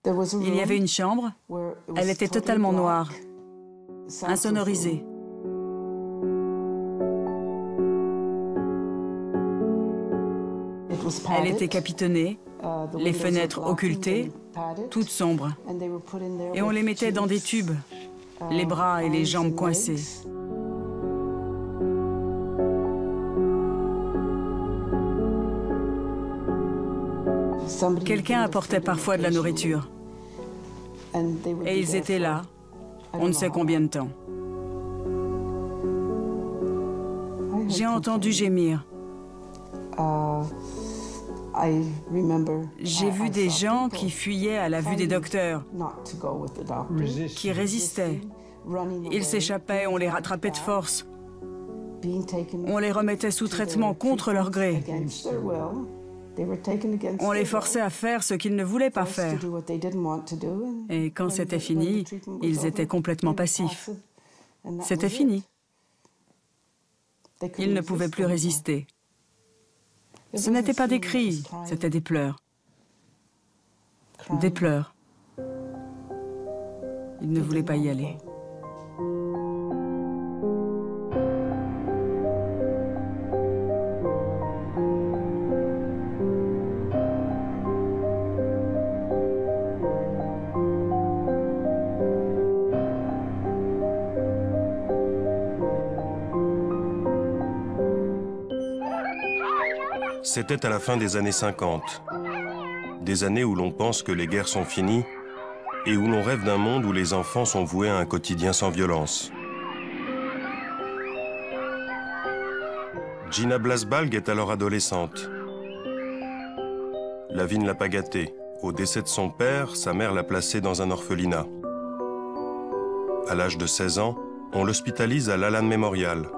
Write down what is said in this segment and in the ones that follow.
Il y avait une chambre, elle était totalement noire, insonorisée. Elle était capitonnée, les fenêtres occultées, toutes sombres. Et on les mettait dans des tubes, les bras et les jambes coincés. Quelqu'un apportait parfois de la nourriture. Et ils étaient là, on ne sait combien de temps. J'ai entendu gémir. J'ai vu des gens qui fuyaient à la vue des docteurs, qui résistaient. Ils s'échappaient, on les rattrapait de force. On les remettait sous traitement contre leur gré. On les forçait à faire ce qu'ils ne voulaient pas faire. Et quand c'était fini, ils étaient complètement passifs. C'était fini. Ils ne pouvaient plus résister. Ce n'étaient pas des cris, c'était des pleurs. Des pleurs. Ils ne voulaient pas y aller. C'était à la fin des années 50. Des années où l'on pense que les guerres sont finies et où l'on rêve d'un monde où les enfants sont voués à un quotidien sans violence. Gina Blasbalg est alors adolescente. La vie ne l'a pas gâtée. Au décès de son père, sa mère l'a placée dans un orphelinat. À l'âge de 16 ans, on l'hospitalise à l'Allan Memorial,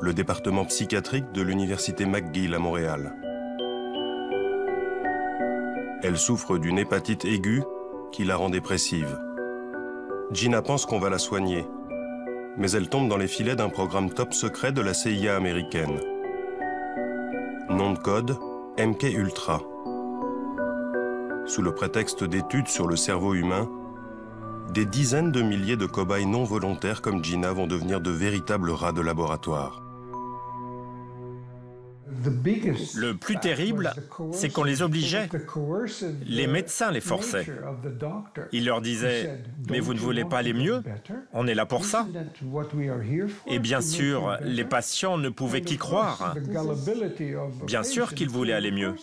le département psychiatrique de l'université McGill à Montréal. Elle souffre d'une hépatite aiguë qui la rend dépressive. Gina pense qu'on va la soigner, mais elle tombe dans les filets d'un programme top secret de la CIA américaine. Nom de code, MK Ultra. Sous le prétexte d'études sur le cerveau humain, des dizaines de milliers de cobayes non volontaires comme Gina vont devenir de véritables rats de laboratoire. Le plus terrible, c'est qu'on les obligeait. Les médecins les forçaient. Ils leur disaient « Mais vous ne voulez pas aller mieux? On est là pour ça. » Et bien sûr, les patients ne pouvaient qu'y croire. Bien sûr qu'ils voulaient aller mieux.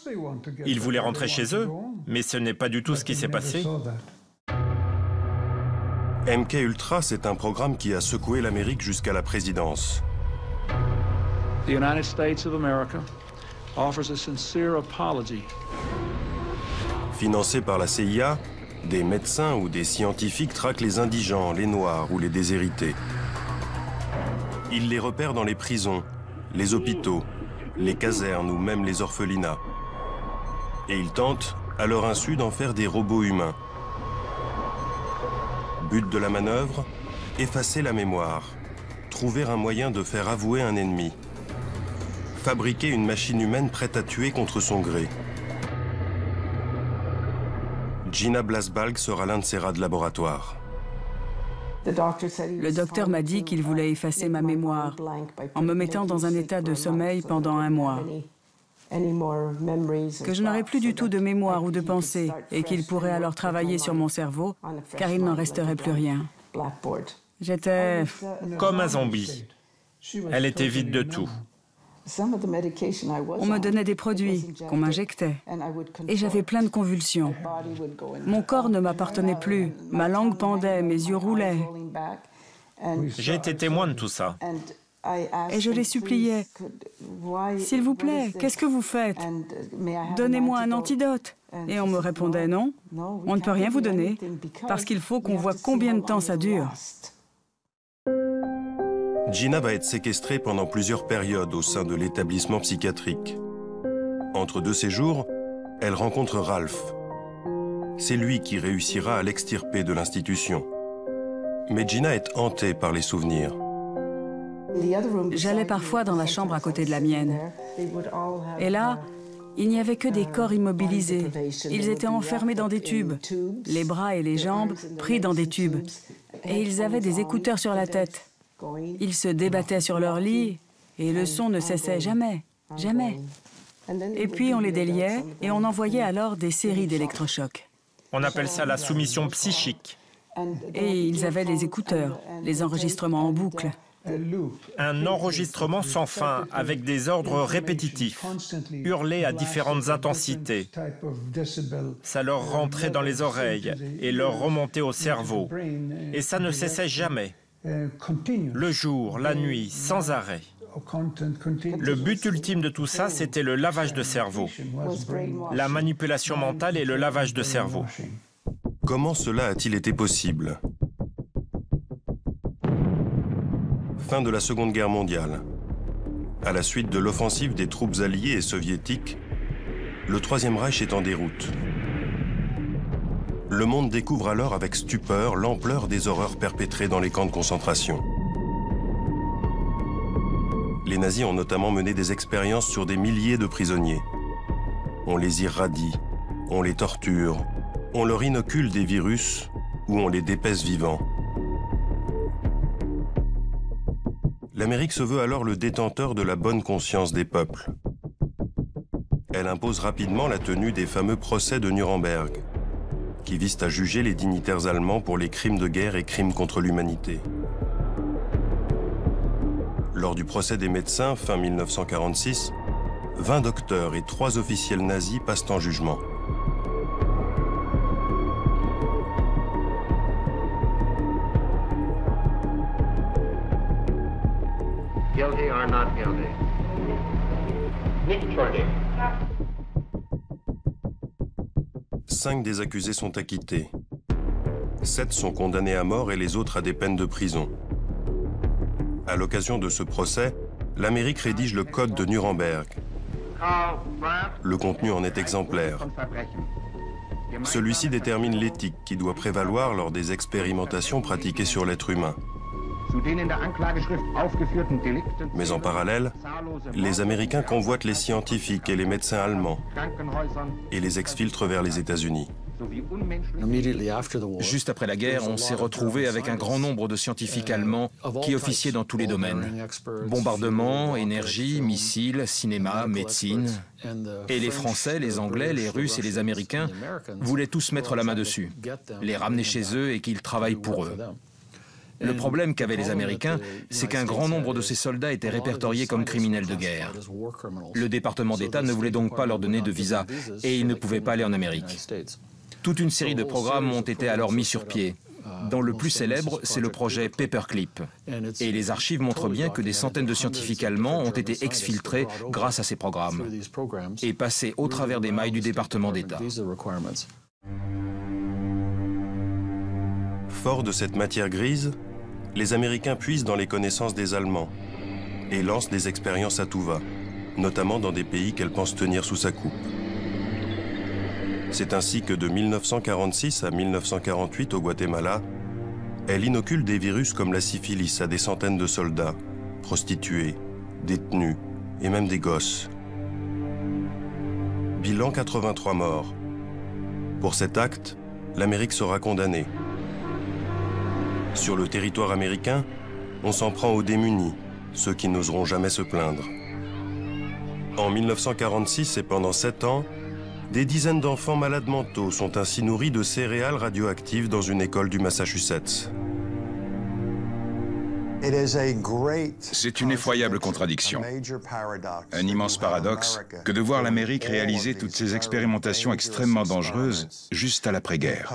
Ils voulaient rentrer chez eux, mais ce n'est pas du tout ce qui s'est passé. MK Ultra, c'est un programme qui a secoué l'Amérique jusqu'à la présidence. The United States of America offers a sincere apology. Financé par la CIA, des médecins ou des scientifiques traquent les indigents, les noirs ou les déshérités. Ils les repèrent dans les prisons, les hôpitaux, les casernes ou même les orphelinats. Et ils tentent, à leur insu, d'en faire des robots humains. But de la manœuvre, effacer la mémoire, trouver un moyen de faire avouer un ennemi. Fabriquer une machine humaine prête à tuer contre son gré. Gina Blasbalg sera l'un de ces rats de laboratoire. Le docteur m'a dit qu'il voulait effacer ma mémoire en me mettant dans un état de sommeil pendant 1 mois. Que je n'aurais plus du tout de mémoire ou de pensée et qu'il pourrait alors travailler sur mon cerveau car il n'en resterait plus rien. J'étais Comme un zombie. Elle était vide de tout. On me donnait des produits qu'on m'injectait et j'avais plein de convulsions. Mon corps ne m'appartenait plus, ma langue pendait, mes yeux roulaient. J'ai été témoin de tout ça. Et je les suppliais, « S'il vous plaît, qu'est-ce que vous faites? Donnez-moi un antidote. » Et on me répondait, « Non, on ne peut rien vous donner parce qu'il faut qu'on voit combien de temps ça dure. » Gina va être séquestrée pendant plusieurs périodes au sein de l'établissement psychiatrique. Entre 2 séjours, elle rencontre Ralph. C'est lui qui réussira à l'extirper de l'institution. Mais Gina est hantée par les souvenirs. J'allais parfois dans la chambre à côté de la mienne. Et là, Il n'y avait que des corps immobilisés. Ils étaient enfermés dans des tubes, les bras et les jambes pris dans des tubes. Et ils avaient des écouteurs sur la tête. Ils se débattaient sur leur lit et le son ne cessait jamais, jamais. Et puis on les déliait et on envoyait alors des séries d'électrochocs. On appelle ça la soumission psychique. Et ils avaient les écouteurs, les enregistrements en boucle. Un enregistrement sans fin, avec des ordres répétitifs, hurlés à différentes intensités. Ça leur rentrait dans les oreilles et leur remontait au cerveau. Et ça ne cessait jamais. Le jour, la nuit, sans arrêt. Le but ultime de tout ça, c'était le lavage de cerveau. La manipulation mentale et le lavage de cerveau. Comment cela a-t-il été possible? Fin de la Seconde Guerre mondiale. À la suite de l'offensive des troupes alliées et soviétiques, le Troisième Reich est en déroute. Le monde découvre alors avec stupeur l'ampleur des horreurs perpétrées dans les camps de concentration. Les nazis ont notamment mené des expériences sur des milliers de prisonniers. On les irradie, on les torture, on leur inocule des virus ou on les dépèce vivants. L'Amérique se veut alors le détenteur de la bonne conscience des peuples. Elle impose rapidement la tenue des fameux procès de Nuremberg, qui visent à juger les dignitaires allemands pour les crimes de guerre et crimes contre l'humanité. Lors du procès des médecins, fin 1946, 20 docteurs et 3 officiels nazis passent en jugement. Guilty or not guilty? Nicht schuldig. 5 des accusés sont acquittés. 7 sont condamnés à mort et les autres à des peines de prison. À l'occasion de ce procès, l'Amérique rédige le Code de Nuremberg. Le contenu en est exemplaire. Celui-ci détermine l'éthique qui doit prévaloir lors des expérimentations pratiquées sur l'être humain. Mais en parallèle, les Américains convoitent les scientifiques et les médecins allemands et les exfiltrent vers les États-Unis. Juste après la guerre, on s'est retrouvé avec un grand nombre de scientifiques allemands qui officiaient dans tous les domaines. Bombardement, énergie, missiles, cinéma, médecine. Et les Français, les Anglais, les Russes et les Américains voulaient tous mettre la main dessus, les ramener chez eux et qu'ils travaillent pour eux. Le problème qu'avaient les Américains, c'est qu'un grand nombre de ces soldats étaient répertoriés comme criminels de guerre. Le département d'État ne voulait donc pas leur donner de visa et ils ne pouvaient pas aller en Amérique. Toute une série de programmes ont été alors mis sur pied. Dont le plus célèbre, c'est le projet Paperclip. Et les archives montrent bien que des centaines de scientifiques allemands ont été exfiltrés grâce à ces programmes et passés au travers des mailles du département d'État. Forts de cette matière grise, les Américains puisent dans les connaissances des Allemands et lancent des expériences à tout va, notamment dans des pays qu'elles pensent tenir sous sa coupe. C'est ainsi que de 1946 à 1948 au Guatemala, elle inocule des virus comme la syphilis à des centaines de soldats, prostituées, détenus et même des gosses. Bilan 83 morts. Pour cet acte, l'Amérique sera condamnée. Sur le territoire américain, on s'en prend aux démunis, ceux qui n'oseront jamais se plaindre. En 1946 et pendant 7 ans, des dizaines d'enfants malades mentaux sont ainsi nourris de céréales radioactives dans une école du Massachusetts. C'est une effroyable contradiction, un immense paradoxe que de voir l'Amérique réaliser toutes ces expérimentations extrêmement dangereuses juste à l'après-guerre.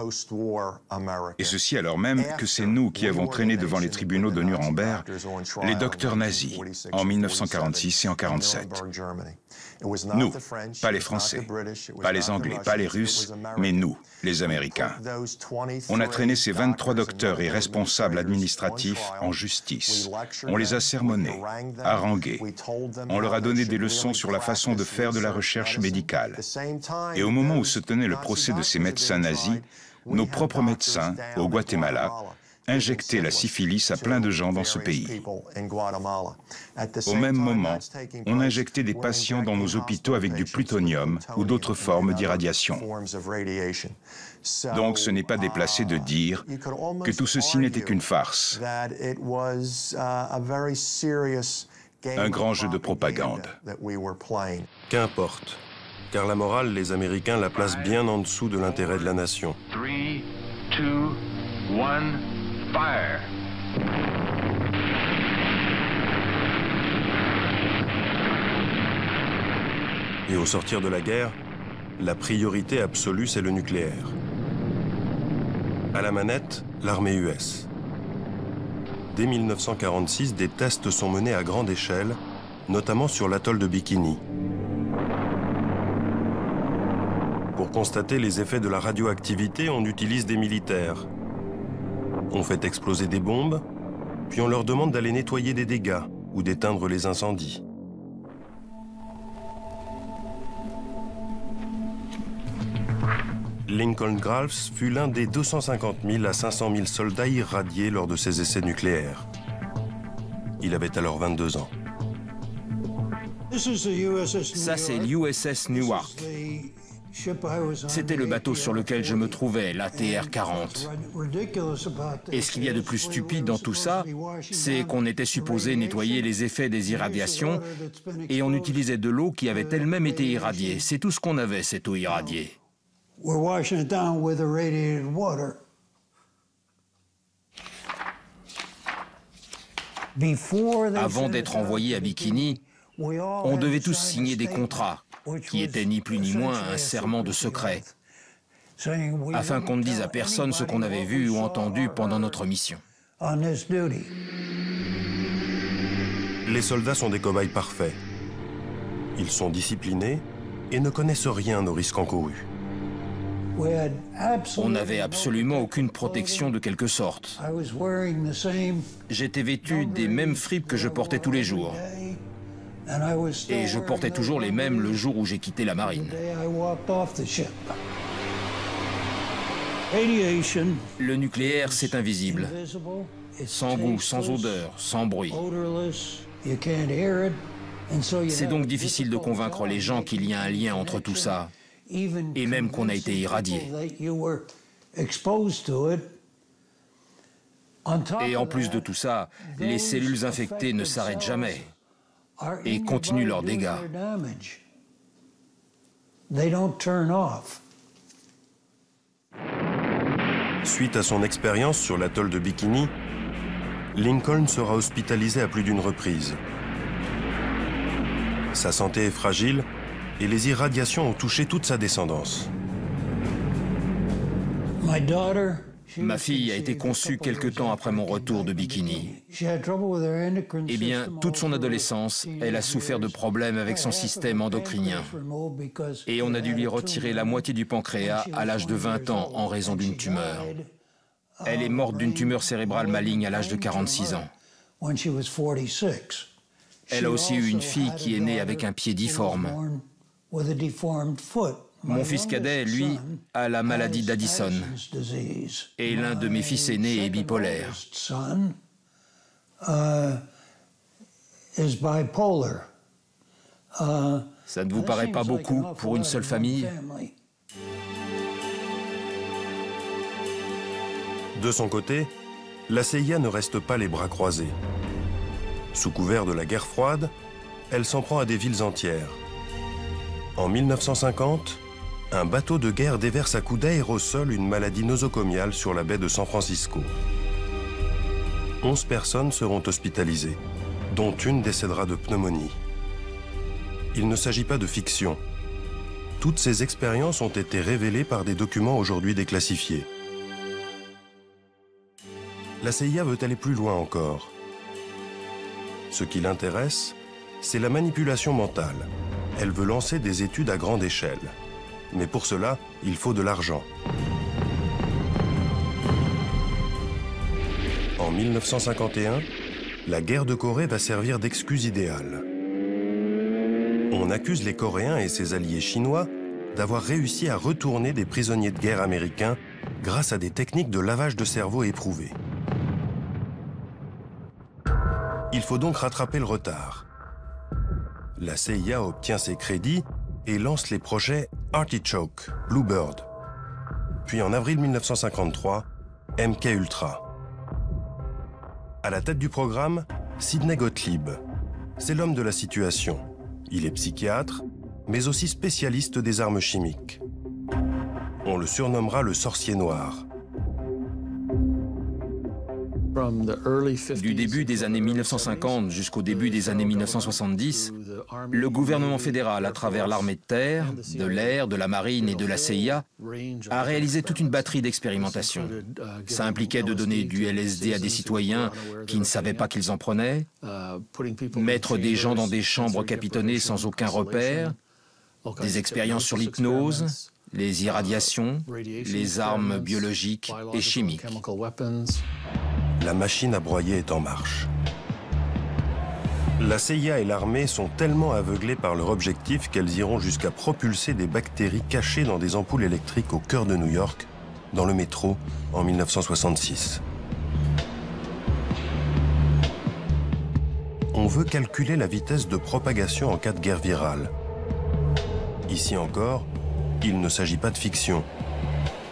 Et ceci alors même que c'est nous qui avons traîné devant les tribunaux de Nuremberg les docteurs nazis en 1946 et en 1947. Nous, pas les Français, pas les Anglais, pas les Russes, mais nous, les Américains. On a traîné ces 23 docteurs et responsables administratifs en justice. On les a sermonnés, harangués. On leur a donné des leçons sur la façon de faire de la recherche médicale. Et au moment où se tenait le procès de ces médecins nazis, nos propres médecins, au Guatemala, injecter la syphilis à plein de gens dans ce pays. Au même moment, on injectait des patients dans nos hôpitaux avec du plutonium ou d'autres formes d'irradiation. Donc ce n'est pas déplacé de dire que tout ceci n'était qu'une farce, un grand jeu de propagande. Qu'importe, car la morale, les Américains la placent bien en dessous de l'intérêt de la nation. 3, 2, 1, fire! Et au sortir de la guerre, la priorité absolue, c'est le nucléaire. À la manette, l'armée US. Dès 1946, des tests sont menés à grande échelle, notamment sur l'atoll de Bikini. Pour constater les effets de la radioactivité, on utilise des militaires. On fait exploser des bombes, puis on leur demande d'aller nettoyer des dégâts ou d'éteindre les incendies. Lincoln Groves fut l'un des 250 000 à 500 000 soldats irradiés lors de ses essais nucléaires. Il avait alors 22 ans. Ça, c'est l'USS Newark. C'était le bateau sur lequel je me trouvais, l'ATR-40. Et ce qu'il y a de plus stupide dans tout ça, c'est qu'on était supposé nettoyer les effets des irradiations et on utilisait de l'eau qui avait elle-même été irradiée. C'est tout ce qu'on avait, cette eau irradiée. Avant d'être envoyé à Bikini, on devait tous signer des contrats, qui étaient ni plus ni moins un serment de secret, afin qu'on ne dise à personne ce qu'on avait vu ou entendu pendant notre mission. Les soldats sont des cobayes parfaits. Ils sont disciplinés et ne connaissent rien aux risques encourus. On n'avait absolument aucune protection de quelque sorte. J'étais vêtu des mêmes fripes que je portais tous les jours. Et je portais toujours les mêmes le jour où j'ai quitté la marine. Le nucléaire, c'est invisible. Sans goût, sans odeur, sans bruit. C'est donc difficile de convaincre les gens qu'il y a un lien entre tout ça, et même qu'on a été irradié. Et en plus de tout ça, les cellules infectées ne s'arrêtent jamais et continuent leurs dégâts. Suite à son expérience sur l'atoll de Bikini, Lincoln sera hospitalisé à plus d'une reprise. Sa santé est fragile et les irradiations ont touché toute sa descendance. Ma fille a été conçue quelque temps après mon retour de Bikini. Eh bien, toute son adolescence, elle a souffert de problèmes avec son système endocrinien. Et on a dû lui retirer la moitié du pancréas à l'âge de 20 ans en raison d'une tumeur. Elle est morte d'une tumeur cérébrale maligne à l'âge de 46 ans. Elle a aussi eu une fille qui est née avec un pied difforme. Mon fils cadet, lui, a la maladie d'Addison. Et l'un de mes fils aînés est bipolaire. Ça ne vous paraît pas beaucoup pour une seule famille? De son côté, la CIA ne reste pas les bras croisés. Sous couvert de la guerre froide, elle s'en prend à des villes entières. En 1950, un bateau de guerre déverse à coups d'aérosol une maladie nosocomiale sur la baie de San Francisco. 11 personnes seront hospitalisées, dont une décédera de pneumonie. Il ne s'agit pas de fiction. Toutes ces expériences ont été révélées par des documents aujourd'hui déclassifiés. La CIA veut aller plus loin encore. Ce qui l'intéresse, c'est la manipulation mentale. Elle veut lancer des études à grande échelle. Mais pour cela, il faut de l'argent. En 1951, la guerre de Corée va servir d'excuse idéale. On accuse les Coréens et ses alliés chinois d'avoir réussi à retourner des prisonniers de guerre américains grâce à des techniques de lavage de cerveau éprouvées. Il faut donc rattraper le retard. La CIA obtient ses crédits et lance les projets Artichoke, Bluebird. Puis en avril 1953, MK Ultra. À la tête du programme, Sidney Gottlieb. C'est l'homme de la situation. Il est psychiatre, mais aussi spécialiste des armes chimiques. On le surnommera le sorcier noir. Du début des années 1950 jusqu'au début des années 1970, le gouvernement fédéral, à travers l'armée de terre, de l'air, de la marine et de la CIA, a réalisé toute une batterie d'expérimentations. Ça impliquait de donner du LSD à des citoyens qui ne savaient pas qu'ils en prenaient, mettre des gens dans des chambres capitonnées sans aucun repère, des expériences sur l'hypnose, les irradiations, les armes biologiques et chimiques. La machine à broyer est en marche. La CIA et l'armée sont tellement aveuglées par leur objectif qu'elles iront jusqu'à propulser des bactéries cachées dans des ampoules électriques au cœur de New York, dans le métro, en 1966. On veut calculer la vitesse de propagation en cas de guerre virale. Ici encore, il ne s'agit pas de fiction.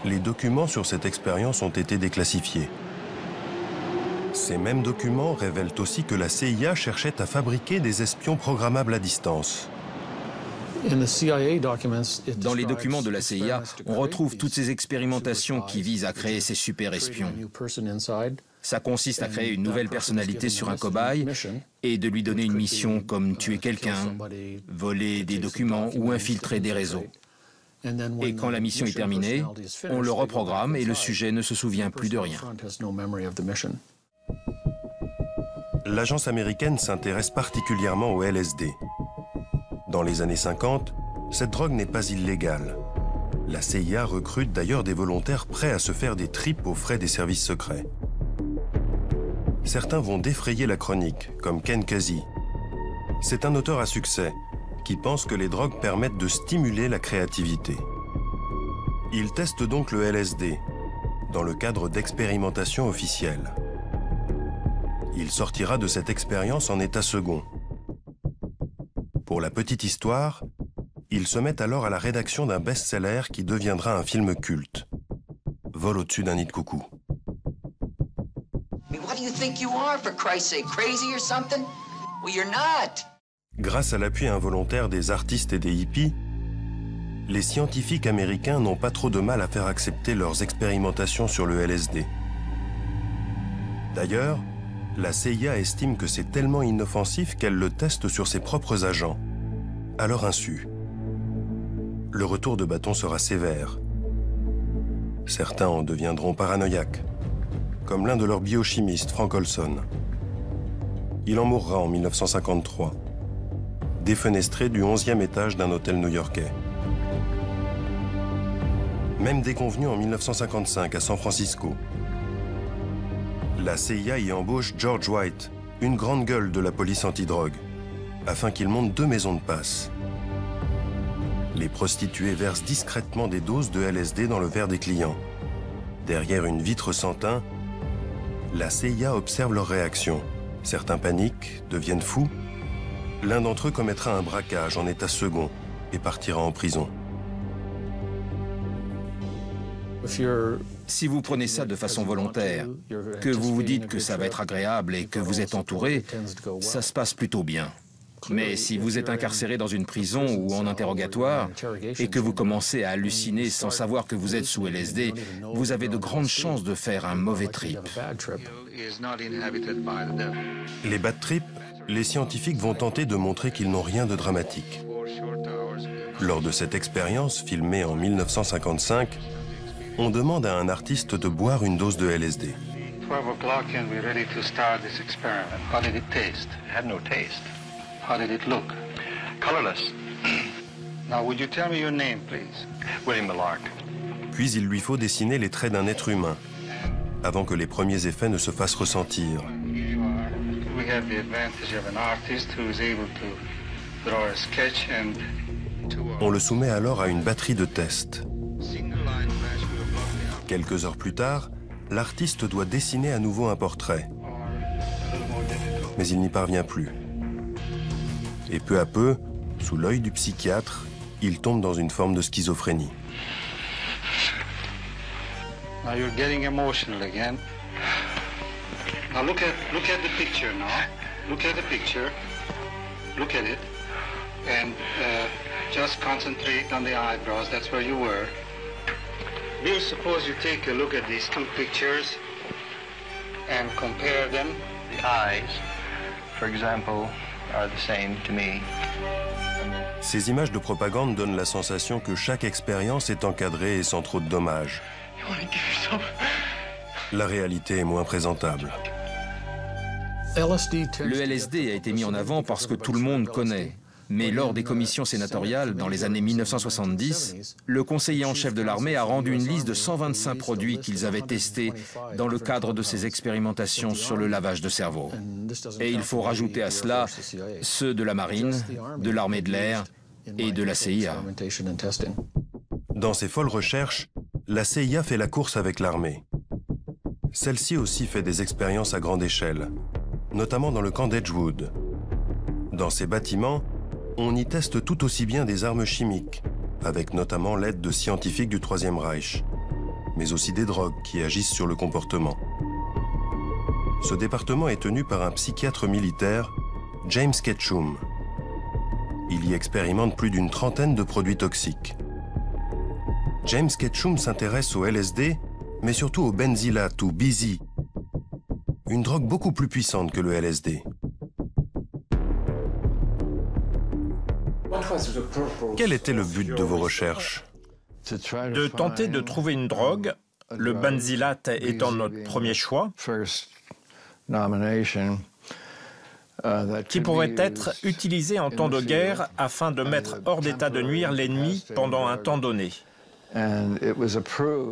Les documents sur cette expérience ont été déclassifiés. Ces mêmes documents révèlent aussi que la CIA cherchait à fabriquer des espions programmables à distance. Dans les documents de la CIA, on retrouve toutes ces expérimentations qui visent à créer ces super espions. Ça consiste à créer une nouvelle personnalité sur un cobaye et de lui donner une mission comme tuer quelqu'un, voler des documents ou infiltrer des réseaux. Et quand la mission est terminée, on le reprogramme et le sujet ne se souvient plus de rien. L'agence américaine s'intéresse particulièrement au LSD. Dans les années 50, cette drogue n'est pas illégale. La CIA recrute d'ailleurs des volontaires prêts à se faire des tripes aux frais des services secrets. Certains vont défrayer la chronique, comme Ken Kesey. C'est un auteur à succès qui pense que les drogues permettent de stimuler la créativité. Il teste donc le LSD, dans le cadre d'expérimentations officielles. Il sortira de cette expérience en état second. Pour la petite histoire, il se met alors à la rédaction d'un best-seller qui deviendra un film culte. Vol au-dessus d'un nid de coucou. Grâce à l'appui involontaire des artistes et des hippies, les scientifiques américains n'ont pas trop de mal à faire accepter leurs expérimentations sur le LSD. D'ailleurs, la CIA estime que c'est tellement inoffensif qu'elle le teste sur ses propres agents, à leur insu. Le retour de bâton sera sévère. Certains en deviendront paranoïaques, comme l'un de leurs biochimistes, Frank Olson. Il en mourra en 1953, défenestré du 11e étage d'un hôtel new-yorkais. Même déconvenu en 1955 à San Francisco. La CIA y embauche George White, une grande gueule de la police antidrogue, afin qu'il monte 2 maisons de passe. Les prostituées versent discrètement des doses de LSD dans le verre des clients. Derrière une vitre sans teint, la CIA observe leurs réactions. Certains paniquent, deviennent fous. L'un d'entre eux commettra un braquage en état second et partira en prison. Si vous prenez ça de façon volontaire, que vous vous dites que ça va être agréable et que vous êtes entouré, ça se passe plutôt bien. Mais si vous êtes incarcéré dans une prison ou en interrogatoire et que vous commencez à halluciner sans savoir que vous êtes sous LSD, vous avez de grandes chances de faire un mauvais trip. Les bad trips, les scientifiques vont tenter de montrer qu'ils n'ont rien de dramatique. Lors de cette expérience, filmée en 1955, on demande à un artiste de boire une dose de LSD. 12 o'clock and we're ready to start this experiment. How did it taste? It had no taste. How did it look? Colorless. Now, would you tell me your name, please? William Millark. Puis il lui faut dessiner les traits d'un être humain, avant que les premiers effets ne se fassent ressentir. We have the advantage of an artist who is able to draw a sketch and... On le soumet alors à une batterie de tests. Quelques heures plus tard, l'artiste doit dessiner à nouveau un portrait. mais il n'y parvient plus. Et peu à peu, sous l'œil du psychiatre, il tombe dans une forme de schizophrénie. Now you're getting emotional again. Now look at the picture now. Look at the picture. Look at it. And just concentrate on the eyebrows. That's where you were. Bill, suppose you take a look at these two pictures and compare them. The eyes, for example, are the same to me. Ces images de propagande donnent la sensation que chaque expérience est encadrée et sans trop de dommages. La réalité est moins présentable. Le LSD a été mis en avant parce que tout le monde connaît. Mais lors des commissions sénatoriales, dans les années 1970, le conseiller en chef de l'armée a rendu une liste de 125 produits qu'ils avaient testés dans le cadre de ces expérimentations sur le lavage de cerveau. Et il faut rajouter à cela ceux de la marine, de l'armée de l'air et de la CIA. Dans ses folles recherches, la CIA fait la course avec l'armée. Celle-ci aussi fait des expériences à grande échelle, notamment dans le camp d'Edgewood. Dans ces bâtiments, on y teste tout aussi bien des armes chimiques, avec notamment l'aide de scientifiques du Troisième Reich, mais aussi des drogues qui agissent sur le comportement. Ce département est tenu par un psychiatre militaire, James Ketchum. Il y expérimente plus d'une trentaine de produits toxiques. James Ketchum s'intéresse au LSD, mais surtout au benzylate ou BZ, une drogue beaucoup plus puissante que le LSD. Quel était le but de vos recherches? De tenter de trouver une drogue, le benzylate étant notre premier choix, qui pourrait être utilisé en temps de guerre afin de mettre hors d'état de nuire l'ennemi pendant un temps donné.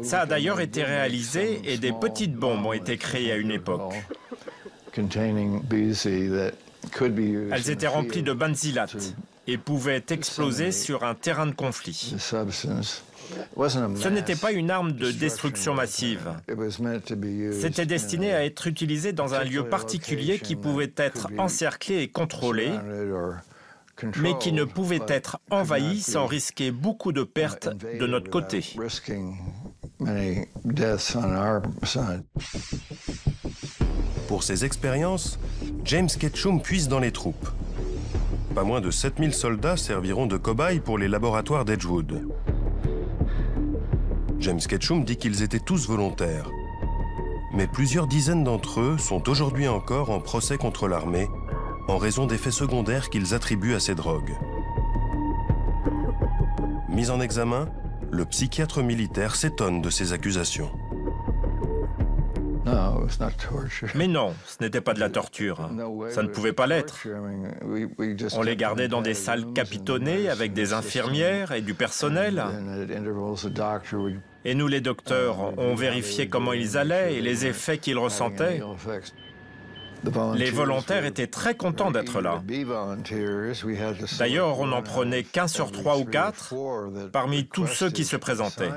Ça a d'ailleurs été réalisé et des petites bombes ont été créées à une époque. Elles étaient remplies de benzylate et pouvaient exploser sur un terrain de conflit. Ce n'était pas une arme de destruction massive. C'était destiné à être utilisé dans un lieu particulier qui pouvait être encerclé et contrôlé, mais qui ne pouvait être envahi sans risquer beaucoup de pertes de notre côté. Pour ces expériences, James Ketchum puise dans les troupes. Pas moins de 7000 soldats serviront de cobayes pour les laboratoires d'Edgewood. James Ketchum dit qu'ils étaient tous volontaires. Mais plusieurs dizaines d'entre eux sont aujourd'hui encore en procès contre l'armée en raison d'effets secondaires qu'ils attribuent à ces drogues. Mis en examen, le psychiatre militaire s'étonne de ces accusations. Mais non, ce n'était pas de la torture. Ça ne pouvait pas l'être. On les gardait dans des salles capitonnées avec des infirmières et du personnel. Et nous, les docteurs, on vérifiait comment ils allaient et les effets qu'ils ressentaient. Les volontaires étaient très contents d'être là. D'ailleurs, on n'en prenait qu'un sur 3 ou 4 parmi tous ceux qui se présentaient.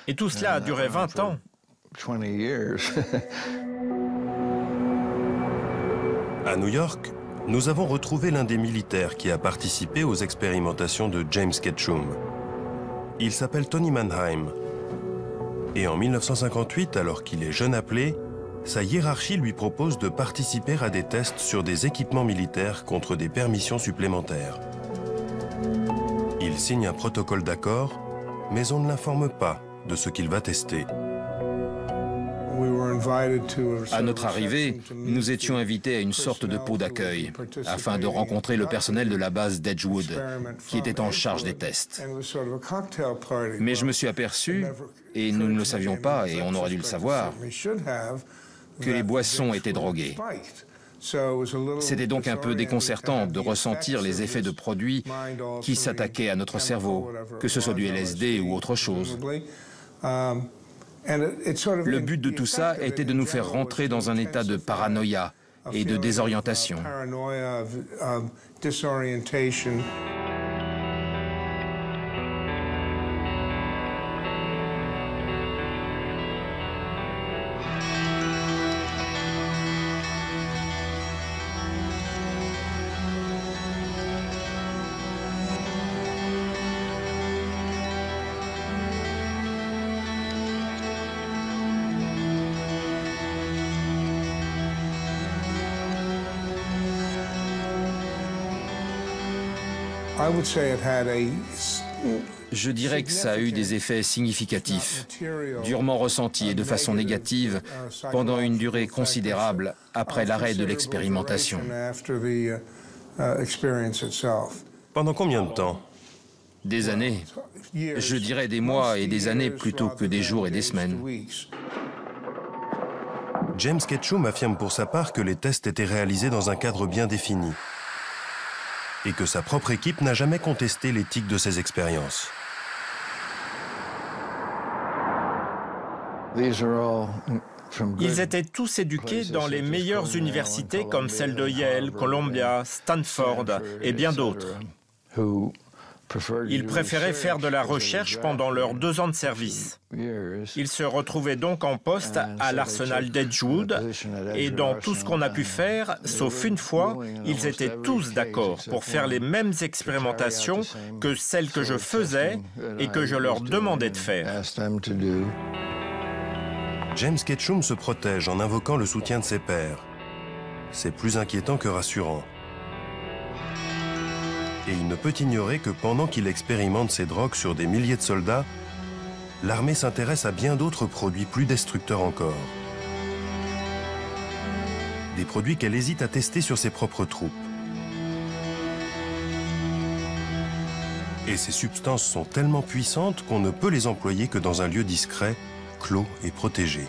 Et tout cela a duré 20 ans. À New York, nous avons retrouvé l'un des militaires qui a participé aux expérimentations de James Ketchum. Il s'appelle Tony Mannheim. Et en 1958, alors qu'il est jeune appelé, sa hiérarchie lui propose de participer à des tests sur des équipements militaires contre des permissions supplémentaires. Il signe un protocole d'accord, mais on ne l'informe pas de ce qu'il va tester. À notre arrivée, nous étions invités à une sorte de pot d'accueil afin de rencontrer le personnel de la base d'Edgewood qui était en charge des tests. Mais je me suis aperçu, et nous ne le savions pas et on aurait dû le savoir, que les boissons étaient droguées. C'était donc un peu déconcertant de ressentir les effets de produits qui s'attaquaient à notre cerveau, que ce soit du LSD ou autre chose. Le but de tout ça était de nous faire rentrer dans un état de paranoïa et de désorientation. Je dirais que ça a eu des effets significatifs, durement ressentis et de façon négative pendant une durée considérable après l'arrêt de l'expérimentation. Pendant combien de temps? Des années. Je dirais des mois et des années plutôt que des jours et des semaines. James Ketchum affirme pour sa part que les tests étaient réalisés dans un cadre bien défini et que sa propre équipe n'a jamais contesté l'éthique de ces expériences. Ils étaient tous éduqués dans les meilleures universités comme celle de Yale, Columbia, Stanford et bien d'autres. Ils préféraient faire de la recherche pendant leurs 2 ans de service. Ils se retrouvaient donc en poste à l'arsenal d'Edgewood et dans tout ce qu'on a pu faire, sauf une fois, ils étaient tous d'accord pour faire les mêmes expérimentations que celles que je faisais et que je leur demandais de faire. James Ketchum se protège en invoquant le soutien de ses pairs. C'est plus inquiétant que rassurant. Et il ne peut ignorer que pendant qu'il expérimente ces drogues sur des milliers de soldats, l'armée s'intéresse à bien d'autres produits plus destructeurs encore. Des produits qu'elle hésite à tester sur ses propres troupes. Et ces substances sont tellement puissantes qu'on ne peut les employer que dans un lieu discret, clos et protégé.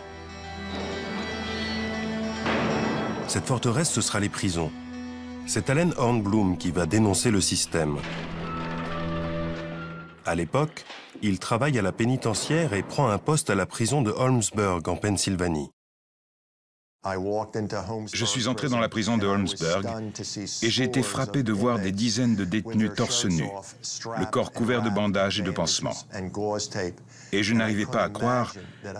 Cette forteresse, ce sera les prisons. C'est Allen Hornblum qui va dénoncer le système. À l'époque, il travaille à la pénitentiaire et prend un poste à la prison de Holmesburg, en Pennsylvanie. Je suis entré dans la prison de Holmesburg et j'ai été frappé de voir des dizaines de détenus torse nu, le corps couvert de bandages et de pansements. Et je n'arrivais pas à croire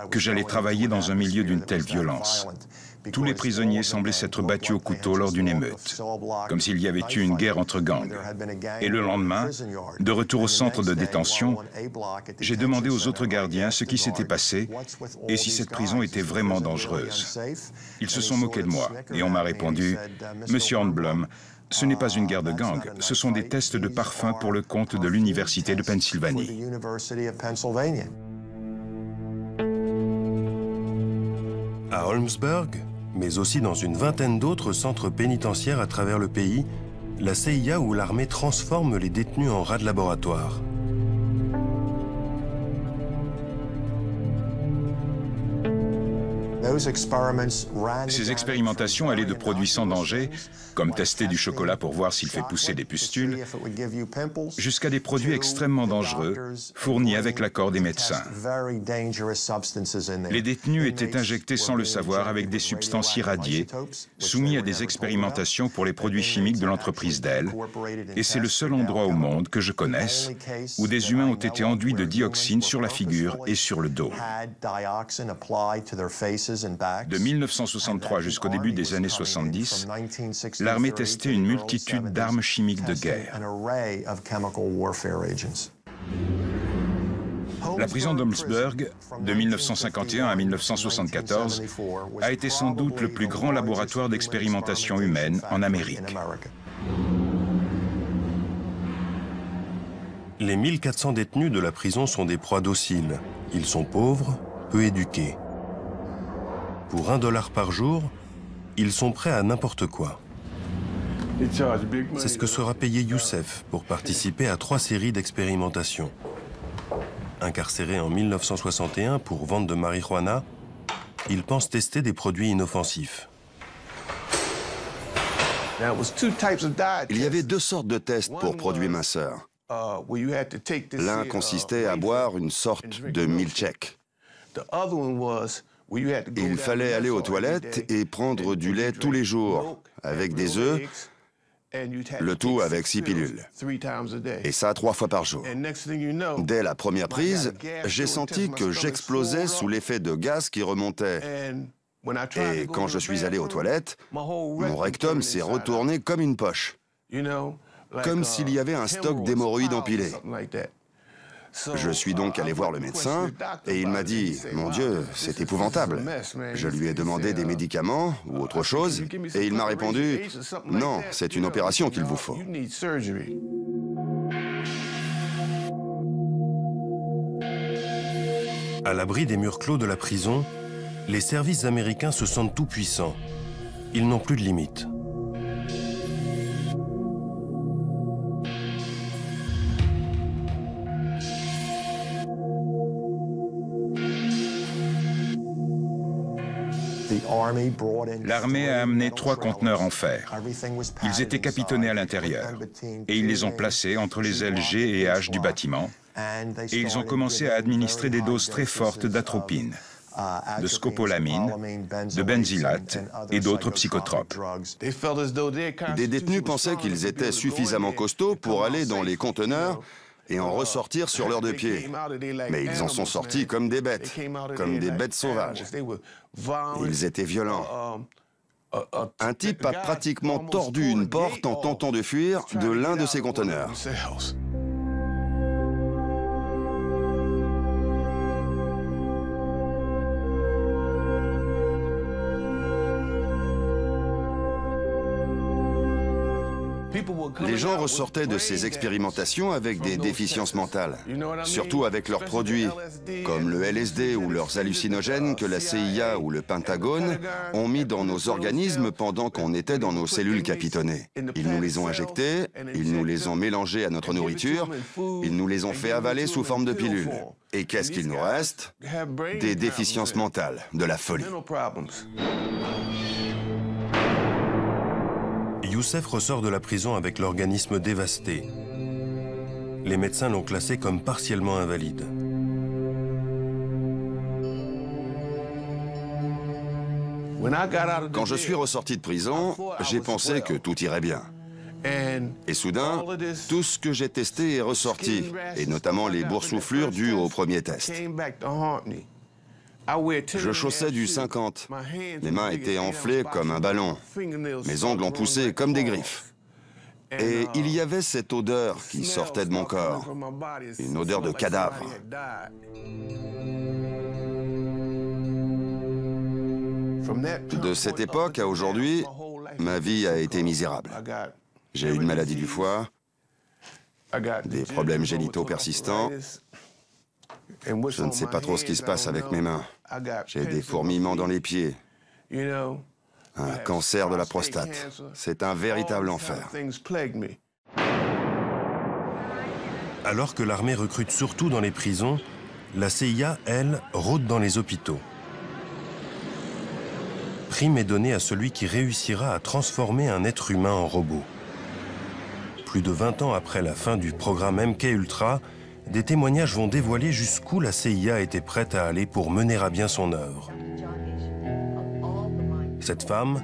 que j'allais travailler dans un milieu d'une telle violence. Tous les prisonniers semblaient s'être battus au couteau lors d'une émeute, comme s'il y avait eu une guerre entre gangs. Et le lendemain, de retour au centre de détention, j'ai demandé aux autres gardiens ce qui s'était passé et si cette prison était vraiment dangereuse. Ils se sont moqués de moi et on m'a répondu « Monsieur Hornblum, ce n'est pas une guerre de gangs, ce sont des tests de parfum pour le compte de l'Université de Pennsylvanie. » À Holmesburg, mais aussi dans une vingtaine d'autres centres pénitentiaires à travers le pays, la CIA ou l'armée transforme les détenus en rats de laboratoire. Ces expérimentations allaient de produits sans danger, comme tester du chocolat pour voir s'il fait pousser des pustules, jusqu'à des produits extrêmement dangereux, fournis avec l'accord des médecins. Les détenus étaient injectés sans le savoir avec des substances irradiées, soumis à des expérimentations pour les produits chimiques de l'entreprise Dell, et c'est le seul endroit au monde que je connaisse où des humains ont été enduits de dioxine sur la figure et sur le dos. De 1963 jusqu'au début des années 70, l'armée testait une multitude d'armes chimiques de guerre. La prison d'Holmesburg, de 1951 à 1974, a été sans doute le plus grand laboratoire d'expérimentation humaine en Amérique. Les 1400 détenus de la prison sont des proies dociles. Ils sont pauvres, peu éduqués. Pour $1 par jour, ils sont prêts à n'importe quoi. C'est ce que sera payé Youssef pour participer à 3 séries d'expérimentation. Incarcéré en 1961 pour vente de marijuana, il pense tester des produits inoffensifs. Il y avait 2 sortes de tests pour produits minceurs. L'un consistait à boire une sorte de milkshake. Il fallait aller aux toilettes et prendre du lait tous les jours, avec des œufs, le tout avec 6 pilules. Et ça 3 fois par jour. Dès la première prise, j'ai senti que j'explosais sous l'effet de gaz qui remontait. Et quand je suis allé aux toilettes, mon rectum s'est retourné comme une poche. Comme s'il y avait un stock d'hémorroïdes empilé. Je suis donc allé voir le médecin et il m'a dit « Mon Dieu, c'est épouvantable ». Je lui ai demandé des médicaments ou autre chose et il m'a répondu « Non, c'est une opération qu'il vous faut ». À l'abri des murs clos de la prison, les services américains se sentent tout-puissants. Ils n'ont plus de limites. L'armée a amené 3 conteneurs en fer. Ils étaient capitonnés à l'intérieur et ils les ont placés entre les ailes G et H du bâtiment et ils ont commencé à administrer des doses très fortes d'atropine, de scopolamine, de benzylate et d'autres psychotropes. Des détenus pensaient qu'ils étaient suffisamment costauds pour aller dans les conteneurs et en ressortir sur leurs 2 pieds. Mais ils en sont sortis comme des bêtes sauvages. Ils étaient violents. Un type a pratiquement tordu une porte en tentant de fuir de l'un de ces conteneurs. Les gens ressortaient de ces expérimentations avec des déficiences mentales, surtout avec leurs produits, comme le LSD ou leurs hallucinogènes que la CIA ou le Pentagone ont mis dans nos organismes pendant qu'on était dans nos cellules capitonnées. Ils nous les ont injectés, ils nous les ont mélangés à notre nourriture, ils nous les ont fait avaler sous forme de pilules. Et qu'est-ce qu'il nous reste? Des déficiences mentales, de la folie. Youssef ressort de la prison avec l'organisme dévasté. Les médecins l'ont classé comme partiellement invalide. Quand je suis ressorti de prison, j'ai pensé que tout irait bien. Et soudain, tout ce que j'ai testé est ressorti, et notamment les boursouflures dues au premier test. Je chaussais du 50. Mes mains étaient enflées comme un ballon. Mes ongles ont poussé comme des griffes. Et il y avait cette odeur qui sortait de mon corps. Une odeur de cadavre. De cette époque à aujourd'hui, ma vie a été misérable. J'ai une maladie du foie, des problèmes génitaux persistants. Je ne sais pas trop ce qui se passe avec mes mains. J'ai des fourmillements dans les pieds. Un cancer de la prostate. C'est un véritable enfer. Alors que l'armée recrute surtout dans les prisons, la CIA, elle, rôde dans les hôpitaux. Prime est donnée à celui qui réussira à transformer un être humain en robot. Plus de 20 ans après la fin du programme MK-Ultra, des témoignages vont dévoiler jusqu'où la CIA était prête à aller pour mener à bien son œuvre. Cette femme,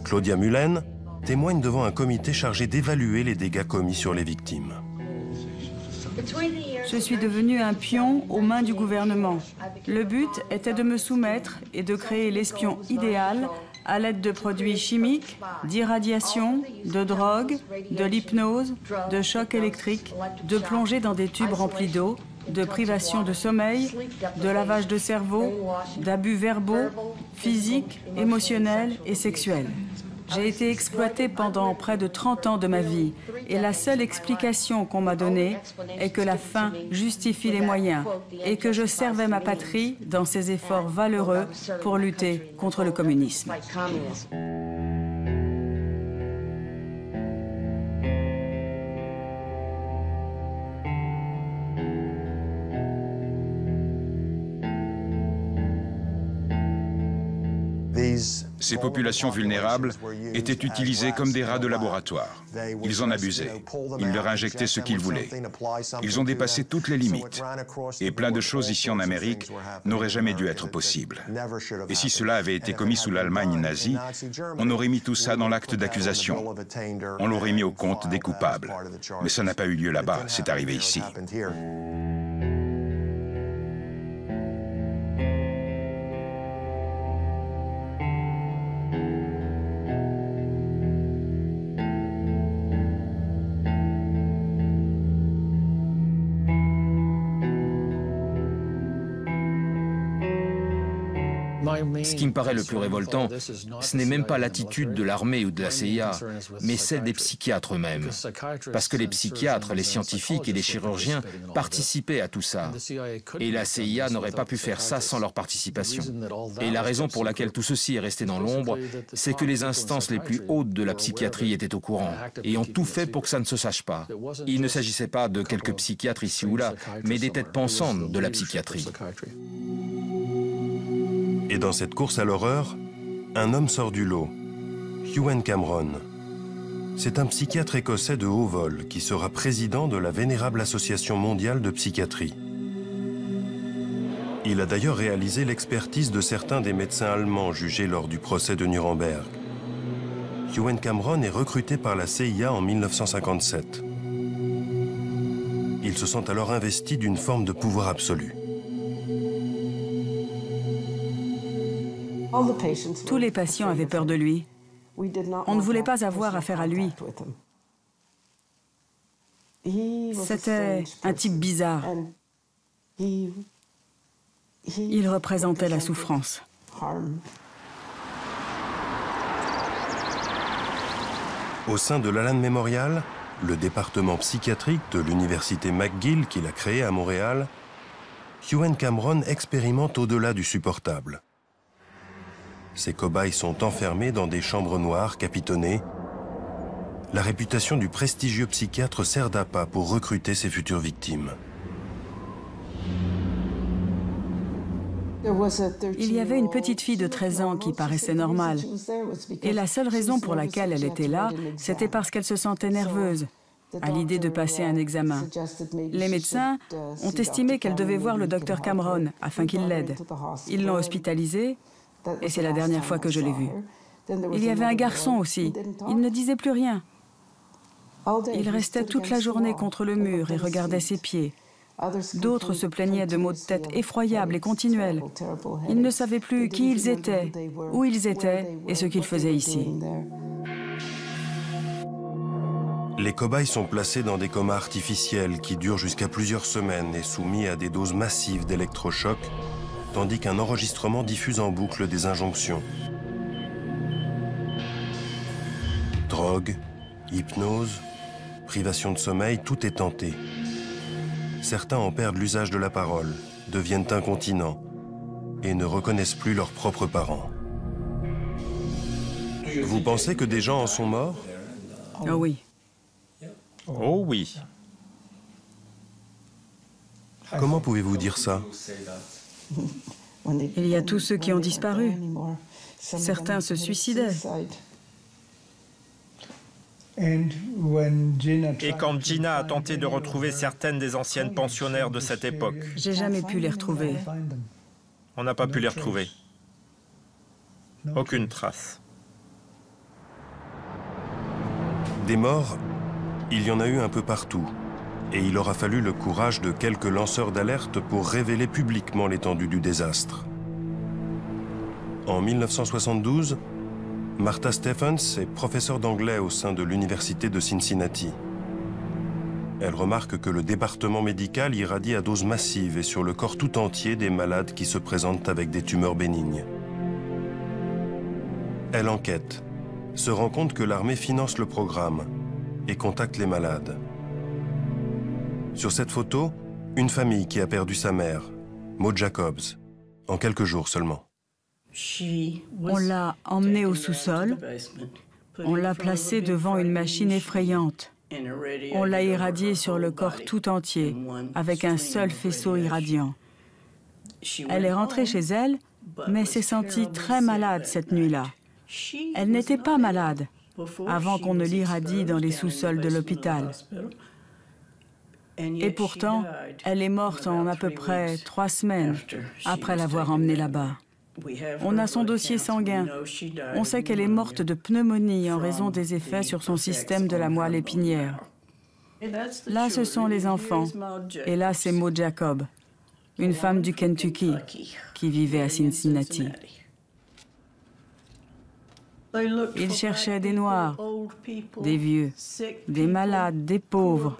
Claudia Mullen, témoigne devant un comité chargé d'évaluer les dégâts commis sur les victimes. Je suis devenu un pion aux mains du gouvernement. Le but était de me soumettre et de créer l'espion idéal à l'aide de produits chimiques, d'irradiation, de drogue, de l'hypnose, de chocs électriques, de plongée dans des tubes remplis d'eau, de privation de sommeil, de lavage de cerveau, d'abus verbaux, physiques, émotionnels et sexuels. J'ai été exploitée pendant près de 30 ans de ma vie et la seule explication qu'on m'a donnée est que la fin justifie les moyens et que je servais ma patrie dans ses efforts valeureux pour lutter contre le communisme. Ces populations vulnérables étaient utilisées comme des rats de laboratoire. Ils en abusaient. Ils leur injectaient ce qu'ils voulaient. Ils ont dépassé toutes les limites. Et plein de choses ici en Amérique n'auraient jamais dû être possibles. Et si cela avait été commis sous l'Allemagne nazie, on aurait mis tout ça dans l'acte d'accusation. On l'aurait mis au compte des coupables. Mais ça n'a pas eu lieu là-bas, c'est arrivé ici. Ce qui me paraît le plus révoltant, ce n'est même pas l'attitude de l'armée ou de la CIA, mais celle des psychiatres eux-mêmes. Parce que les psychiatres, les scientifiques et les chirurgiens participaient à tout ça. Et la CIA n'aurait pas pu faire ça sans leur participation. Et la raison pour laquelle tout ceci est resté dans l'ombre, c'est que les instances les plus hautes de la psychiatrie étaient au courant et ont tout fait pour que ça ne se sache pas. Il ne s'agissait pas de quelques psychiatres ici ou là, mais des têtes pensantes de la psychiatrie. Et dans cette course à l'horreur, un homme sort du lot, Ewen Cameron. C'est un psychiatre écossais de haut vol qui sera président de la vénérable Association mondiale de psychiatrie. Il a d'ailleurs réalisé l'expertise de certains des médecins allemands jugés lors du procès de Nuremberg. Ewen Cameron est recruté par la CIA en 1957. Il se sent alors investi d'une forme de pouvoir absolu. Tous les patients avaient peur de lui. On ne voulait pas avoir affaire à lui. C'était un type bizarre. Il représentait la souffrance. Au sein de l'Allan Memorial, le département psychiatrique de l'université McGill qu'il a créé à Montréal, Ewen Cameron expérimente au-delà du supportable. Ces cobayes sont enfermés dans des chambres noires capitonnées. La réputation du prestigieux psychiatre sert d'appât pour recruter ses futures victimes. Il y avait une petite fille de 13 ans qui paraissait normale. Et la seule raison pour laquelle elle était là, c'était parce qu'elle se sentait nerveuse à l'idée de passer un examen. Les médecins ont estimé qu'elle devait voir le docteur Cameron afin qu'il l'aide. Ils l'ont hospitalisée et c'est la dernière fois que je l'ai vue. Il y avait un garçon aussi. Il ne disait plus rien. Il restait toute la journée contre le mur et regardait ses pieds. D'autres se plaignaient de maux de tête effroyables et continuels. Ils ne savaient plus qui ils étaient, où ils étaient et ce qu'ils faisaient ici. Les cobayes sont placés dans des comas artificiels qui durent jusqu'à plusieurs semaines et soumis à des doses massives d'électrochocs, tandis qu'un enregistrement diffuse en boucle des injonctions. Drogue, hypnose, privation de sommeil, tout est tenté. Certains en perdent l'usage de la parole, deviennent incontinents et ne reconnaissent plus leurs propres parents. Vous pensez que des gens en sont morts? Oh oui. Oh oui. Comment pouvez-vous dire ça? Il y a tous ceux qui ont disparu. Certains se suicidaient. Et quand Gina a tenté de retrouver certaines des anciennes pensionnaires de cette époque, J'ai jamais pu les retrouver. on n'a pas pu les retrouver. Aucune trace. Des morts, il y en a eu un peu partout. Et il aura fallu le courage de quelques lanceurs d'alerte pour révéler publiquement l'étendue du désastre. En 1972, Martha Stephens est professeure d'anglais au sein de l'université de Cincinnati. Elle remarque que le département médical irradie à doses massives et sur le corps tout entier des malades qui se présentent avec des tumeurs bénignes. Elle enquête, se rend compte que l'armée finance le programme et contacte les malades. Sur cette photo, une famille qui a perdu sa mère, Maud Jacobs, en quelques jours seulement. On l'a emmenée au sous-sol. On l'a placée devant une machine effrayante. On l'a irradiée sur le corps tout entier, avec un seul faisceau irradiant. Elle est rentrée chez elle, mais s'est sentie très malade cette nuit-là. Elle n'était pas malade avant qu'on ne l'irradie dans les sous-sols de l'hôpital. Et pourtant, elle est morte en à peu près 3 semaines après l'avoir emmenée là-bas. On a son dossier sanguin. On sait qu'elle est morte de pneumonie en raison des effets sur son système de la moelle épinière. Là, ce sont les enfants. Et là, c'est Maud Jacob, une femme du Kentucky qui vivait à Cincinnati. Ils cherchaient des Noirs, des vieux, des malades, des pauvres.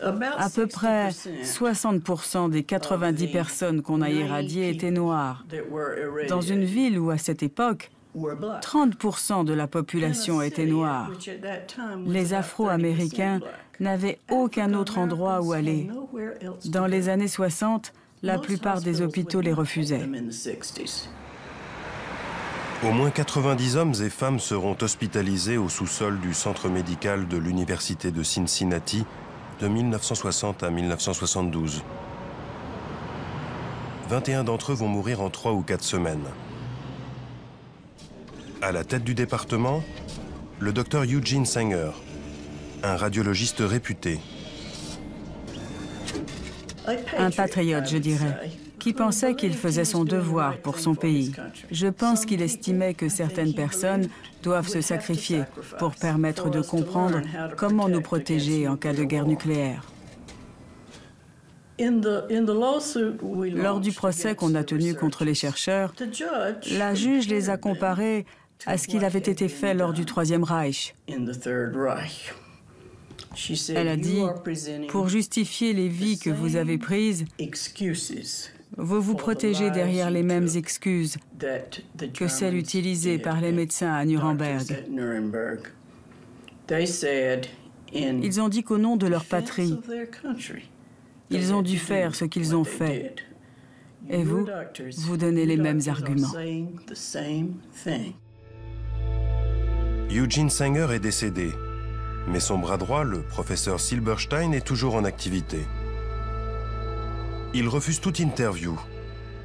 À peu près 60% des 90 personnes qu'on a irradiées étaient noires. Dans une ville où, à cette époque, 30% de la population était noire. Les Afro-Américains n'avaient aucun autre endroit où aller. Dans les années 60, la plupart des hôpitaux les refusaient. Au moins 90 hommes et femmes seront hospitalisés au sous-sol du centre médical de l'Université de Cincinnati de 1960 à 1972. 21 d'entre eux vont mourir en 3 ou 4 semaines. À la tête du département, le docteur Eugene Sanger, un radiologiste réputé. Un patriote, je dirais, qui pensait qu'il faisait son devoir pour son pays. Je pense qu'il estimait que certaines personnes doivent se sacrifier pour permettre de comprendre comment nous protéger en cas de guerre nucléaire. Lors du procès qu'on a tenu contre les chercheurs, la juge les a comparés à ce qu'il avait été fait lors du Troisième Reich. Elle a dit, pour justifier les vies que vous avez prises, vous vous protégez derrière les mêmes excuses que celles utilisées par les médecins à Nuremberg. Ils ont dit qu'au nom de leur patrie, ils ont dû faire ce qu'ils ont fait. Et vous, vous donnez les mêmes arguments. Eugene Sanger est décédé, mais son bras droit, le professeur Silberstein, est toujours en activité. Il refuse toute interview,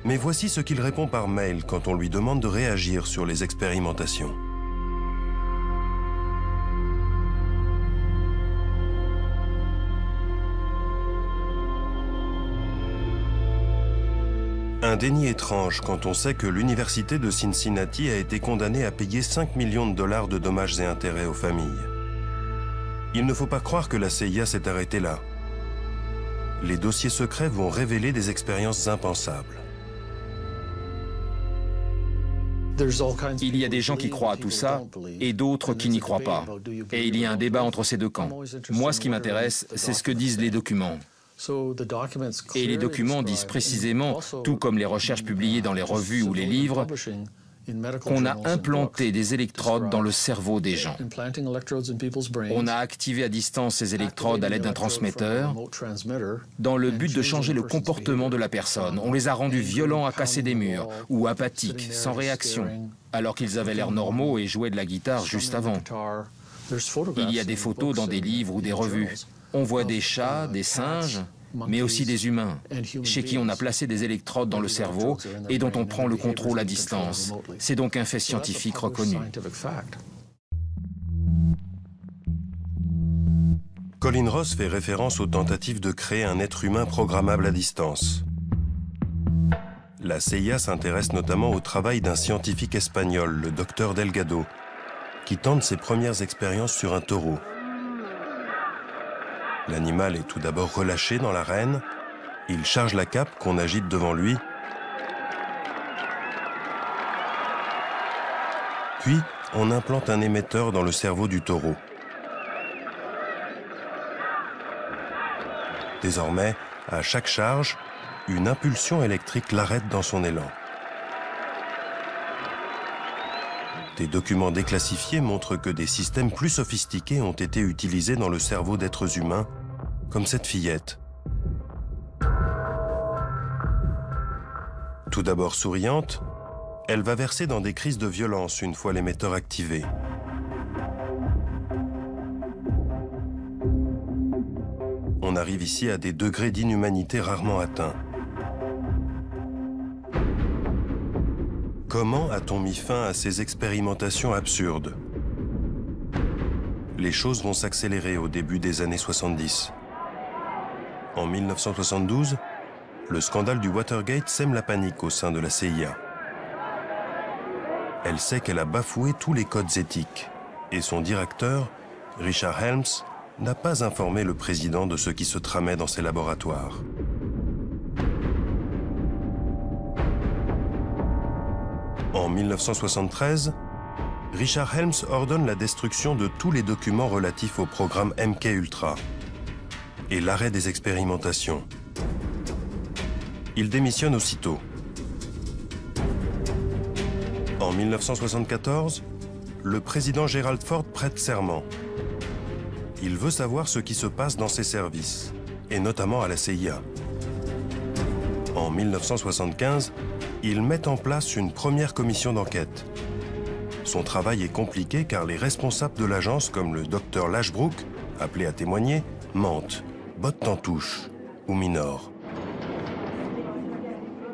mais voici ce qu'il répond par mail quand on lui demande de réagir sur les expérimentations. Un déni étrange quand on sait que l'université de Cincinnati a été condamnée à payer 5 millions de dollars de dommages et intérêts aux familles. Il ne faut pas croire que la CIA s'est arrêtée là. Les dossiers secrets vont révéler des expériences impensables. Il y a des gens qui croient à tout ça et d'autres qui n'y croient pas. Et il y a un débat entre ces deux camps. Moi, ce qui m'intéresse, c'est ce que disent les documents. Et les documents disent précisément, tout comme les recherches publiées dans les revues ou les livres, qu'on a implanté des électrodes dans le cerveau des gens. On a activé à distance ces électrodes à l'aide d'un transmetteur dans le but de changer le comportement de la personne. On les a rendus violents à casser des murs ou apathiques, sans réaction, alors qu'ils avaient l'air normaux et jouaient de la guitare juste avant. Il y a des photos dans des livres ou des revues. On voit des chats, des singes, mais aussi des humains, chez qui on a placé des électrodes dans le cerveau et dont on prend le contrôle à distance. C'est donc un fait scientifique reconnu. Colin Ross fait référence aux tentatives de créer un être humain programmable à distance. La CIA s'intéresse notamment au travail d'un scientifique espagnol, le docteur Delgado, qui tente ses premières expériences sur un taureau. L'animal est tout d'abord relâché dans l'arène, il charge la cape qu'on agite devant lui, puis on implante un émetteur dans le cerveau du taureau. Désormais, à chaque charge, une impulsion électrique l'arrête dans son élan. Des documents déclassifiés montrent que des systèmes plus sophistiqués ont été utilisés dans le cerveau d'êtres humains, comme cette fillette. Tout d'abord souriante, elle va verser dans des crises de violence une fois l'émetteur activé. On arrive ici à des degrés d'inhumanité rarement atteints. Comment a-t-on mis fin à ces expérimentations absurdes? Les choses vont s'accélérer au début des années 70. En 1972, le scandale du Watergate sème la panique au sein de la CIA. Elle sait qu'elle a bafoué tous les codes éthiques et son directeur, Richard Helms, n'a pas informé le président de ce qui se tramait dans ses laboratoires. En 1973, Richard Helms ordonne la destruction de tous les documents relatifs au programme MK Ultra. et l'arrêt des expérimentations. Il démissionne aussitôt. En 1974, le président Gerald Ford prête serment. Il veut savoir ce qui se passe dans ses services, et notamment à la CIA. En 1975, il met en place une première commission d'enquête. Son travail est compliqué car les responsables de l'agence, comme le docteur Lashbrook, appelé à témoigner, mentent, bottent en touche ou minorent.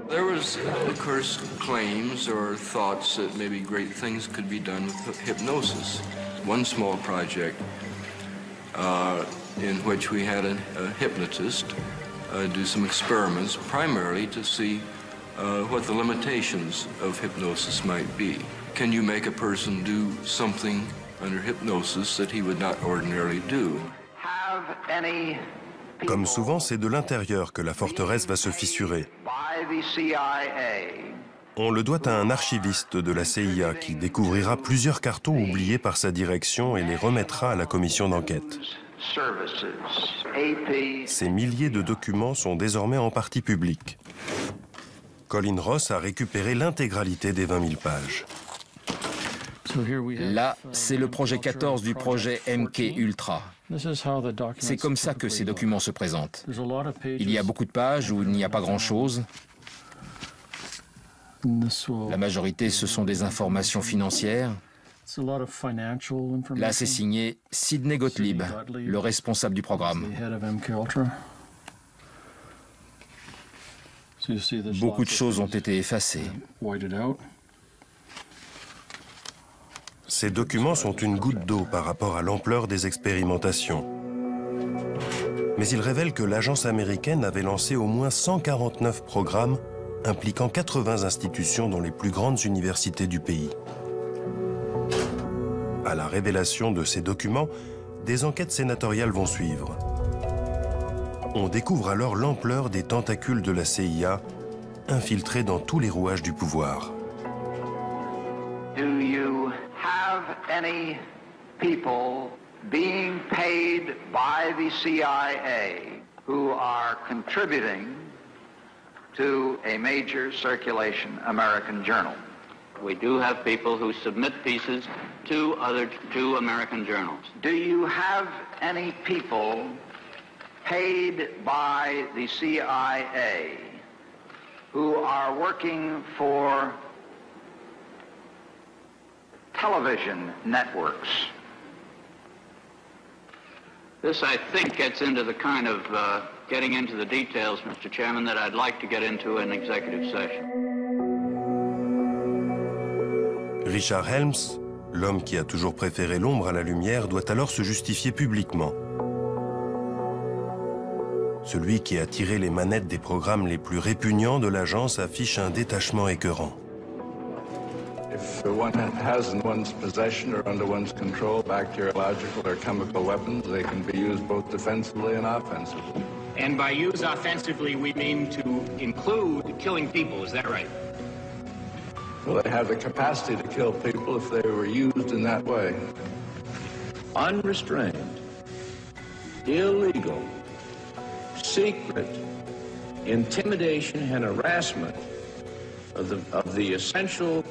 There was, of course, claims or thoughts that maybe great things could be done with hypnosis. One small project in which we had a hypnotist do some experiments, primarily to see what the limitations of hypnosis might be. Can you make a person do something under hypnosis that he would not ordinarily do? Comme souvent, c'est de l'intérieur que la forteresse va se fissurer. On le doit à un archiviste de la CIA qui découvrira plusieurs cartons oubliés par sa direction et les remettra à la commission d'enquête. Ces milliers de documents sont désormais en partie publics. Colin Ross a récupéré l'intégralité des 20 000 pages. Là, c'est le projet 14 du projet MK Ultra. C'est comme ça que ces documents se présentent. Il y a beaucoup de pages où il n'y a pas grand-chose. La majorité, ce sont des informations financières. Là, c'est signé Sidney Gottlieb, le responsable du programme. Beaucoup de choses ont été effacées. Ces documents sont une goutte d'eau par rapport à l'ampleur des expérimentations. Mais ils révèlent que l'agence américaine avait lancé au moins 149 programmes impliquant 80 institutions dans les plus grandes universités du pays. À la révélation de ces documents, des enquêtes sénatoriales vont suivre. On découvre alors l'ampleur des tentacules de la CIA, infiltrés dans tous les rouages du pouvoir. Do you have any people being paid by the CIA who are contributing to a major circulation American journal? We do have people who submit pieces to two American journals. Do you have any people paid by the CIA who are working for television networks? This, I think, gets into the kind of getting into the details, Mr. Chairman, that I'd like to get into in executive session. Richard Helms, l'homme qui a toujours préféré l'ombre à la lumière, doit alors se justifier publiquement. Celui qui a tiré les manettes des programmes les plus répugnants de l'agence affiche un détachement écœurant. If one has in one's possession or under one's control bacteriological or chemical weapons, they can be used both defensively and offensively. And by use offensively, we mean to include killing people, is that right? Well, they have the capacity to kill people if they were used in that way. Unrestrained, illegal, secret intimidation and harassment of the essential.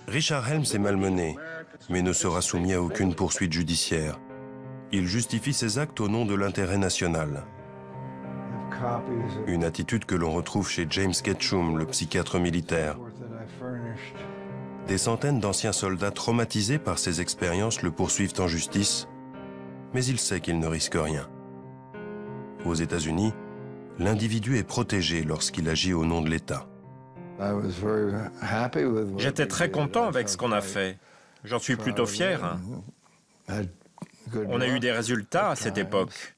Richard Helms est malmené, mais ne sera soumis à aucune poursuite judiciaire. Il justifie ses actes au nom de l'intérêt national. Une attitude que l'on retrouve chez James Ketchum, le psychiatre militaire. Des centaines d'anciens soldats traumatisés par ces expériences le poursuivent en justice, mais il sait qu'il ne risque rien. Aux États-Unis, l'individu est protégé lorsqu'il agit au nom de l'État. J'étais très content avec ce qu'on a fait. J'en suis plutôt fier. On a eu des résultats à cette époque.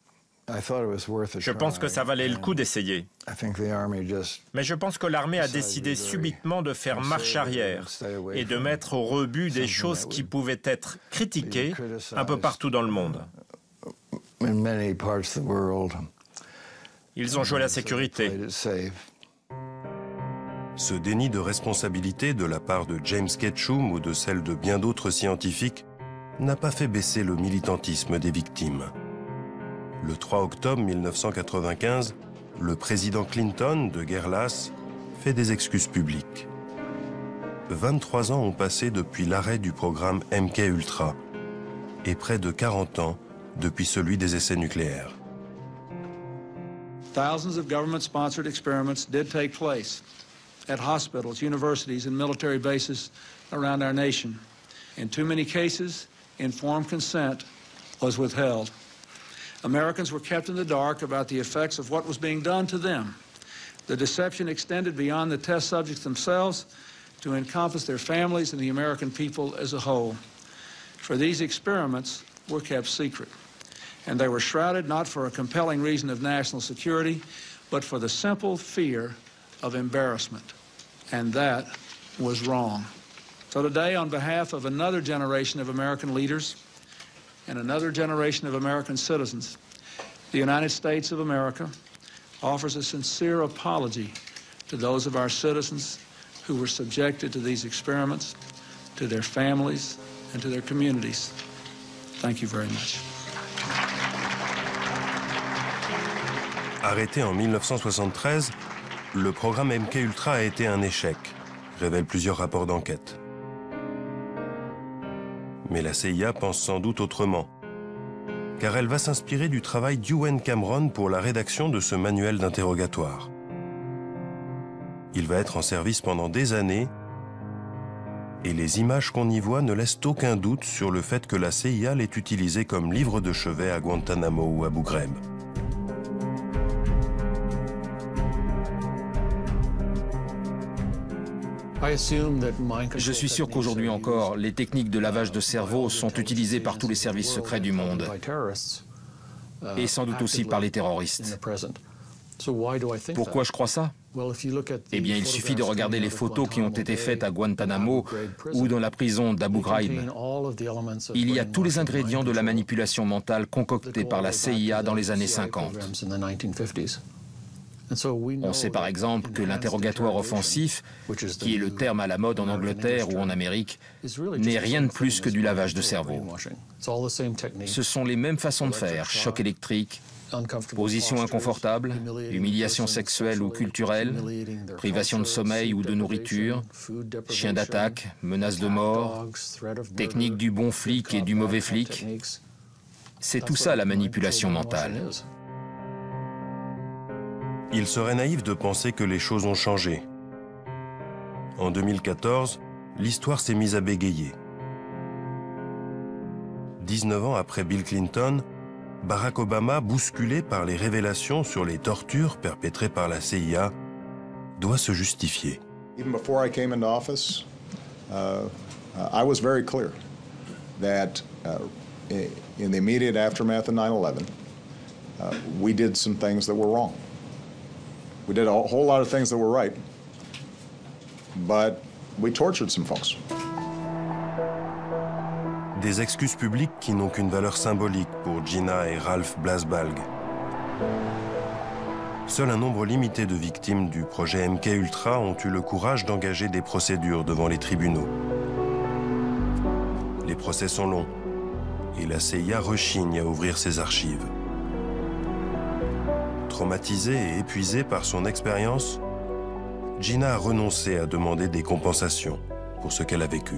Je pense que ça valait le coup d'essayer. Mais je pense que l'armée a décidé subitement de faire marche arrière et de mettre au rebut des choses qui pouvaient être critiquées un peu partout dans le monde. Ils ont joué la sécurité. Ce déni de responsabilité de la part de James Ketchum ou de celle de bien d'autres scientifiques n'a pas fait baisser le militantisme des victimes. Le 3 octobre 1995, le président Clinton, de guerre lasse, fait des excuses publiques. 23 ans ont passé depuis l'arrêt du programme MK-Ultra et près de 40 ans depuis celui des essais nucléaires. Thousands of government-sponsored experiments did take place at hospitals, universities, and military bases around our nation. In too many cases, informed consent was withheld. Americans were kept in the dark about the effects of what was being done to them. The deception extended beyond the test subjects themselves to encompass their families and the American people as a whole. For these experiments were kept secret, and they were shrouded not for a compelling reason of national security, but for the simple fear of embarrassment, and that was wrong. So today, on behalf of another generation of American leaders and another generation of American citizens, the United States of America offers a sincere apology to those of our citizens who were subjected to these experiments, to their families, and to their communities. Thank you very much. Arrêté en 1973, le programme MK-Ultra a été un échec, révèlent plusieurs rapports d'enquête. Mais la CIA pense sans doute autrement, car elle va s'inspirer du travail d'Ewen Cameron pour la rédaction de ce manuel d'interrogatoire. Il va être en service pendant des années, et les images qu'on y voit ne laissent aucun doute sur le fait que la CIA l'ait utilisé comme livre de chevet à Guantanamo ou Abu Ghraib. Je suis sûr qu'aujourd'hui encore, les techniques de lavage de cerveau sont utilisées par tous les services secrets du monde, et sans doute aussi par les terroristes. Pourquoi je crois ça? Eh bien, il suffit de regarder les photos qui ont été faites à Guantanamo ou dans la prison d'Abu Ghraib. Il y a tous les ingrédients de la manipulation mentale concoctée par la CIA dans les années 50. On sait par exemple que l'interrogatoire offensif, qui est le terme à la mode en Angleterre ou en Amérique, n'est rien de plus que du lavage de cerveau. Ce sont les mêmes façons de faire, choc électrique, position inconfortable, humiliation sexuelle ou culturelle, privation de sommeil ou de nourriture, chien d'attaque, menace de mort, technique du bon flic et du mauvais flic. C'est tout ça la manipulation mentale. Il serait naïf de penser que les choses ont changé. En 2014, l'histoire s'est mise à bégayer. 19 ans après Bill Clinton, Barack Obama, bousculé par les révélations sur les tortures perpétrées par la CIA, doit se justifier. Even before I came into office, I was very clear that in the immediate aftermath of 9/11, we did some things that were wrong. We did a whole lot of things that were right, but we tortured some folks. Des excuses publiques qui n'ont qu'une valeur symbolique pour Gina et Ralph Blasbalg. Seul un nombre limité de victimes du projet MK-Ultra ont eu le courage d'engager des procédures devant les tribunaux. Les procès sont longs et la CIA rechigne à ouvrir ses archives. Traumatisée et épuisée par son expérience, Gina a renoncé à demander des compensations pour ce qu'elle a vécu.